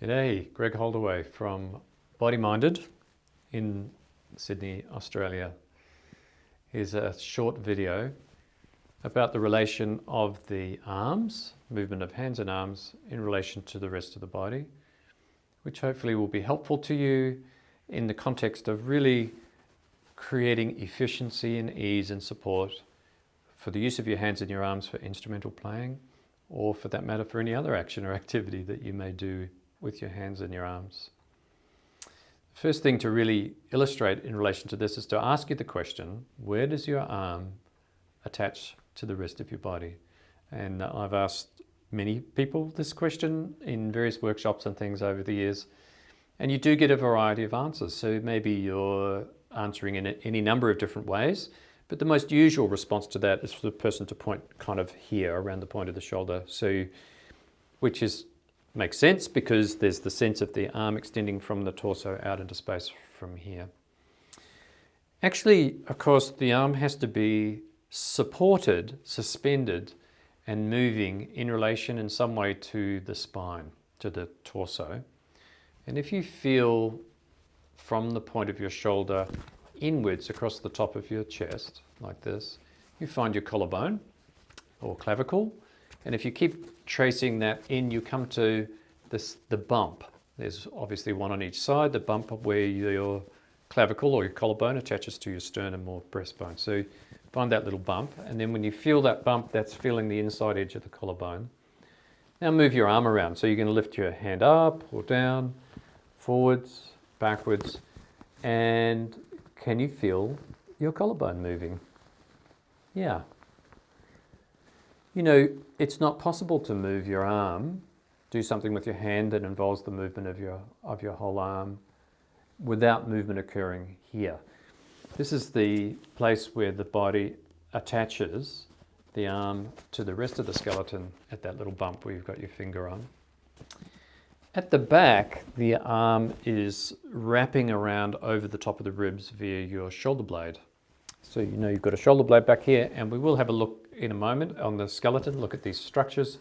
G'day, Greg Holdaway from BodyMinded in Sydney, Australia. Here's a short video about the relation of the arms, movement of hands and arms in relation to the rest of the body, which hopefully will be helpful to you in the context of really creating efficiency and ease and support for the use of your hands and your arms for instrumental playing, or for that matter for any other action or activity that you may do with your hands and your arms. The first thing to really illustrate in relation to this is to ask you the question, where does your arm attach to the rest of your body? And I've asked many people this question in various workshops and things over the years, and you do get a variety of answers. So maybe you're answering in any number of different ways, but the most usual response to that is for the person to point kind of here around the point of the shoulder, so which makes sense because there's the sense of the arm extending from the torso out into space from here. Actually, of course, the arm has to be supported, suspended, and moving in relation in some way to the spine, to the torso. And if you feel from the point of your shoulder inwards across the top of your chest, like this, you find your collarbone or clavicle. And if you keep tracing that in, you come to the bump. There's obviously one on each side, the bump where your clavicle or your collarbone attaches to your sternum or breastbone. So find that little bump, and then when you feel that bump, that's feeling the inside edge of the collarbone. Now move your arm around. So you're going to lift your hand up or down, forwards, backwards, and can you feel your collarbone moving? Yeah. You know, it's not possible to move your arm, do something with your hand that involves the movement of your whole arm without movement occurring here. This is the place where the body attaches the arm to the rest of the skeleton at that little bump where you've got your finger on. At the back, the arm is wrapping around over the top of the ribs via your shoulder blade. So you know you've got a shoulder blade back here, and we will have a look in a moment on the skeleton, look at these structures.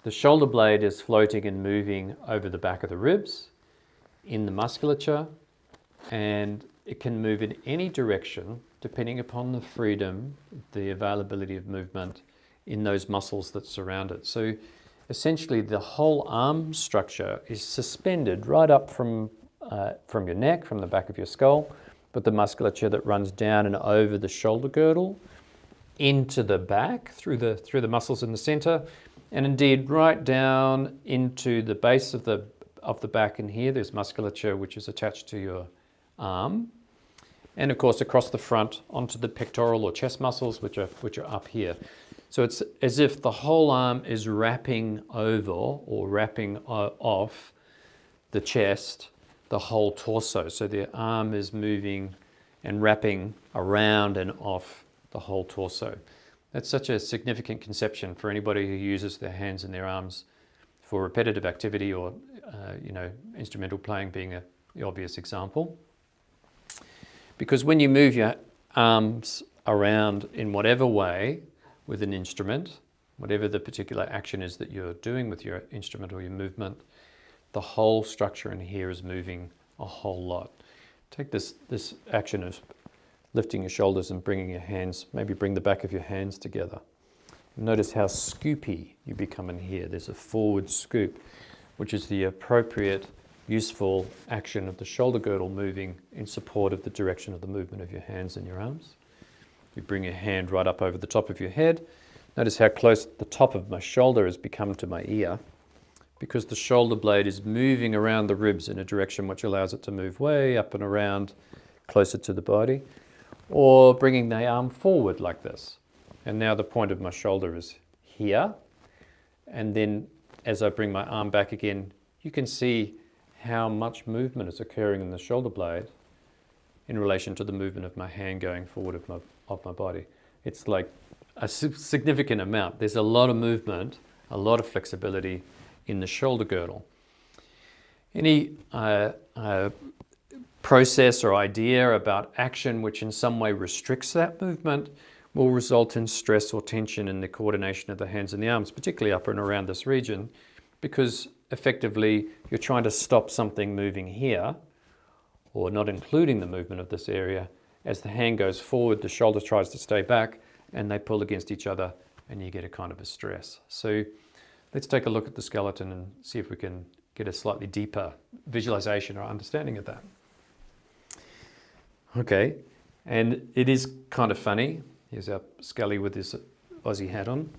The shoulder blade is floating and moving over the back of the ribs in the musculature, and it can move in any direction depending upon the freedom, the availability of movement in those muscles that surround it. So essentially the whole arm structure is suspended right up from your neck, from the back of your skull, but the musculature that runs down and over the shoulder girdle into the back through the muscles in the center, and indeed right down into the base of the back in here. There's musculature which is attached to your arm, and of course across the front onto the pectoral or chest muscles which are up here. So it's as if the whole arm is wrapping over or wrapping off the chest, the whole torso. So the arm is moving and wrapping around and off the whole torso. That's such a significant conception for anybody who uses their hands and their arms for repetitive activity or instrumental playing being the obvious example. Because when you move your arms around in whatever way with an instrument, whatever the particular action is that you're doing with your instrument or your movement, the whole structure in here is moving a whole lot. Take this action of lifting your shoulders and bringing your hands, maybe bring the back of your hands together. Notice how scoopy you become in here. There's a forward scoop, which is the appropriate, useful action of the shoulder girdle moving in support of the direction of the movement of your hands and your arms. You bring your hand right up over the top of your head. Notice how close the top of my shoulder has become to my ear, because the shoulder blade is moving around the ribs in a direction which allows it to move way up and around closer to the body. Or bringing the arm forward like this. And now the point of my shoulder is here. And then as I bring my arm back again, you can see how much movement is occurring in the shoulder blade in relation to the movement of my hand going forward of my body. It's like a significant amount. There's a lot of movement, a lot of flexibility in the shoulder girdle. Any process or idea about action which in some way restricts that movement will result in stress or tension in the coordination of the hands and the arms, particularly up and around this region, because effectively you're trying to stop something moving here, or not including the movement of this area. As the hand goes forward, the shoulder tries to stay back, and they pull against each other, and you get a kind of a stress. So let's take a look at the skeleton and see if we can get a slightly deeper visualization or understanding of that. Okay, and it is kind of funny. Here's our Scully with his Aussie hat on.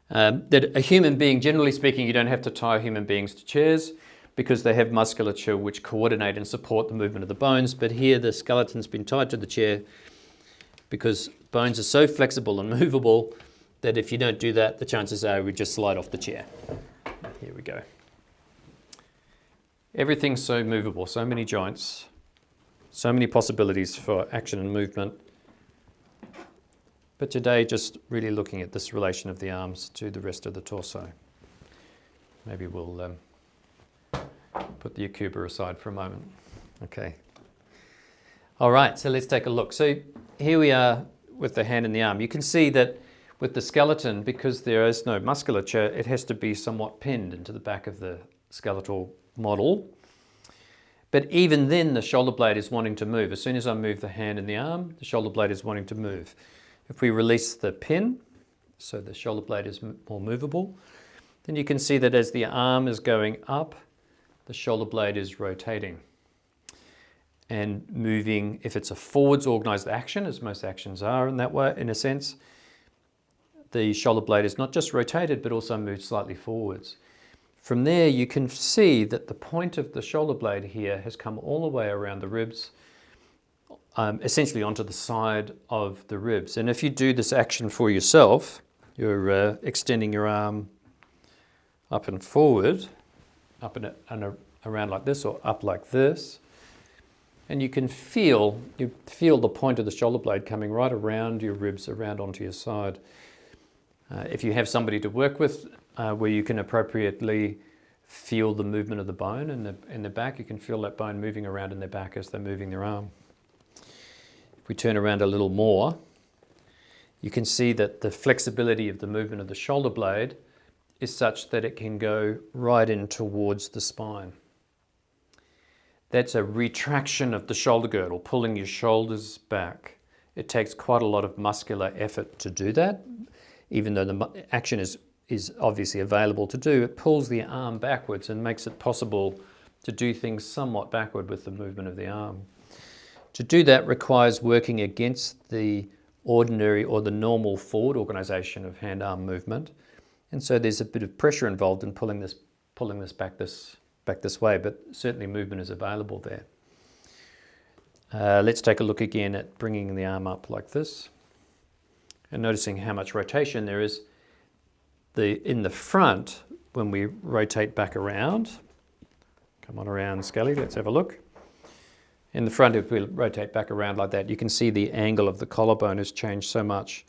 That a human being, generally speaking, you don't have to tie human beings to chairs because they have musculature which coordinate and support the movement of the bones. But here the skeleton's been tied to the chair because bones are so flexible and movable that if you don't do that, the chances are we just slide off the chair. Here we go. Everything's so movable, so many joints, so many possibilities for action and movement. But today, just really looking at this relation of the arms to the rest of the torso. Maybe we'll put the Akuba aside for a moment. Okay. All right, so let's take a look. So here we are with the hand and the arm. You can see that with the skeleton, because there is no musculature, it has to be somewhat pinned into the back of the skeletal model. But even then, the shoulder blade is wanting to move. As soon as I move the hand and the arm, the shoulder blade is wanting to move. If we release the pin, so the shoulder blade is more movable, then you can see that as the arm is going up, the shoulder blade is rotating and moving. If it's a forwards organized action, as most actions are in that way, in a sense, the shoulder blade is not just rotated, but also moved slightly forwards. From there, you can see that the point of the shoulder blade here has come all the way around the ribs, essentially onto the side of the ribs. And if you do this action for yourself, you're extending your arm up and forward, up and around like this, or up like this, and you can feel the point of the shoulder blade coming right around your ribs, around onto your side. If you have somebody to work with where you can appropriately feel the movement of the bone in the back, you can feel that bone moving around in their back as they're moving their arm. If we turn around a little more, you can see that the flexibility of the movement of the shoulder blade is such that it can go right in towards the spine. That's a retraction of the shoulder girdle, pulling your shoulders back. It takes quite a lot of muscular effort to do that. Even though the action is obviously available to do, it pulls the arm backwards and makes it possible to do things somewhat backward with the movement of the arm. To do that requires working against the ordinary or the normal forward organization of hand-arm movement. And so there's a bit of pressure involved in pulling this back this way, but certainly movement is available there. Let's take a look again at bringing the arm up like this and noticing how much rotation there is. In the front, when we rotate back around, come on around, Scully, let's have a look. In the front, if we rotate back around like that, you can see the angle of the collarbone has changed so much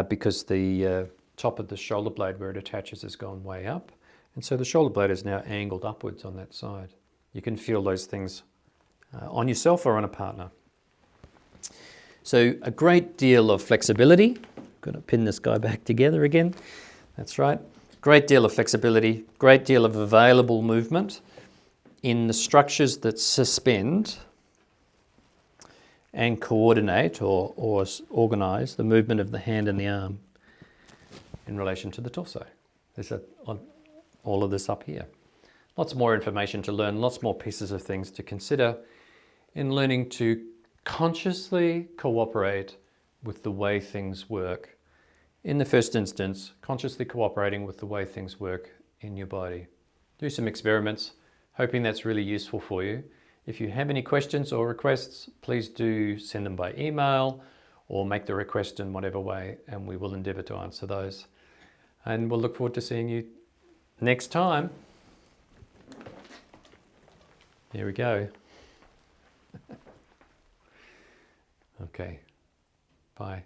because the top of the shoulder blade where it attaches has gone way up. And so the shoulder blade is now angled upwards on that side. You can feel those things on yourself or on a partner. So a great deal of flexibility. Going to pin this guy back together again. That's right. Great deal of flexibility, great deal of available movement in the structures that suspend and coordinate or organize the movement of the hand and the arm in relation to the torso. There's all of this up here. Lots more information to learn, lots more pieces of things to consider in learning to consciously cooperate with the way things work. In the first instance, consciously cooperating with the way things work in your body. Do some experiments, hoping that's really useful for you. If you have any questions or requests, please do send them by email or make the request in whatever way, and we will endeavour to answer those. And we'll look forward to seeing you next time. Here we go. Okay, bye.